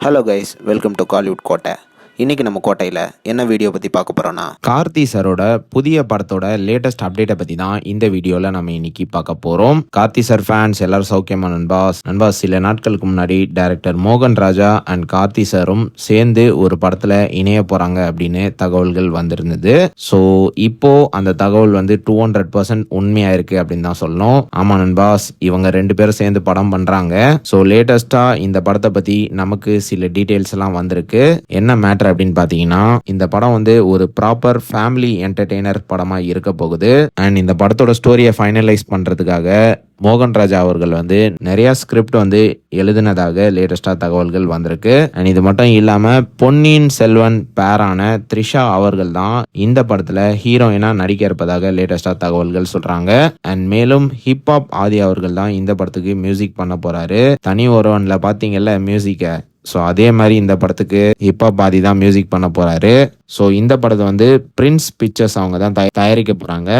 Hello guys, welcome to Kollywood கோட்டை. இன்றைக்கி நம்ம கோட்டையில் என்ன வீடியோ பற்றி பார்க்க போகிறோன்னா, கார்த்தி சாரோட புதிய படத்தோட லேட்டஸ்ட் அப்டேட்டை பற்றி தான் இந்த வீடியோவில் நம்ம இன்னைக்கு பார்க்க போகிறோம். கார்த்தி சார் ஃபேன்ஸ் எல்லாரும் சௌக்கியமா நண்பாஸ். சில நாட்களுக்கு முன்னாடி டைரக்டர் மோகன் ராஜா அண்ட் கார்த்தி சாரும் சேர்ந்து ஒரு படத்தில் இணைய போகிறாங்க அப்படின்னு தகவல்கள் வந்திருந்தது. ஸோ இப்போ அந்த தகவல் வந்து 200% உண்மையாக இருக்குது அப்படின்னு தான் சொல்லணும். ஆமாம் நண்பாஸ், இவங்க ரெண்டு பேரும் சேர்ந்து படம் பண்ணுறாங்க. ஸோ லேட்டஸ்ட்டாக இந்த படத்தை பற்றி நமக்கு சில டீட்டெயில்ஸ் எல்லாம் வந்திருக்கு. என்ன மேட்டர் அப்படின்னு பார்த்தீங்கன்னா, இந்த படம் வந்து ஒரு ப்ராப்பர் ஃபேமிலி என்டர்டெய்னர் படமாக இருக்க போகுது. அண்ட் இந்த படத்தோட ஸ்டோரியை ஃபைனலைஸ் பண்ணுறதுக்காக மோகன் ராஜா அவர்கள் வந்து நிறைய ஸ்கிரிப்ட் வந்து எழுதினதாக லேட்டஸ்டாக தகவல்கள் வந்திருக்கு. அண்ட் இது மட்டும் இல்லாமல் பொன்னியின் செல்வன் பேரான த்ரிஷா அவர்கள் தான் இந்த படத்தில் ஹீரோயினாக நடிக்க இருப்பதாக லேட்டஸ்டாக தகவல்கள் சொல்கிறாங்க. அண்ட் மேலும் ஹிப்ஹாப் ஆதி அவர்கள் தான் இந்த படத்துக்கு மியூசிக் பண்ண போகிறாரு. தனி ஒருவன்ல பார்த்தீங்கல்ல மியூசிக்கை, ஸோ அதே மாதிரி இந்த படத்துக்கு ஹிப்ஹாப் பாதி தான் மியூசிக் பண்ண போகிறாரு. ஸோ இந்த படத்தை வந்து பிரின்ஸ் பிக்சர்ஸ் அவங்க தான் தயாரிக்க போகிறாங்க.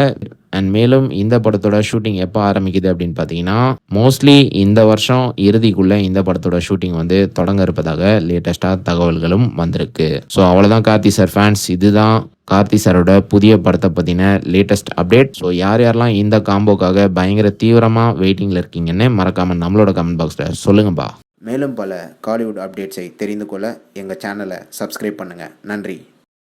அண்ட் மேலும் இந்த படத்தோட ஷூட்டிங் எப்போ ஆரம்பிக்குது அப்படின்னு பார்த்தீங்கன்னா, மோஸ்ட்லி இந்த வருஷம் இறுதிக்குள்ளே இந்த படத்தோட ஷூட்டிங் வந்து தொடங்க இருப்பதாக லேட்டஸ்டாக தகவல்களும் வந்திருக்கு. ஸோ அவ்வளோதான் கார்த்தி சார் ஃபேன்ஸ், இதுதான் கார்த்தி சாரோட புதிய படத்தை பற்றின லேட்டஸ்ட் அப்டேட். ஸோ யார் யாரெல்லாம் இந்த காம்போக்காக பயங்கர தீவிரமாக வெயிட்டிங்கில் இருக்கீங்கன்னு மறக்காமல் நம்மளோட கமெண்ட் பாக்ஸில் சொல்லுங்கப்பா. மேலும் பல காலிவுட் அப்டேட்ஸை தெரிந்து கொள்ள எங்கள் சேனலை சப்ஸ்கிரைப் பண்ணுங்கள். நன்றி.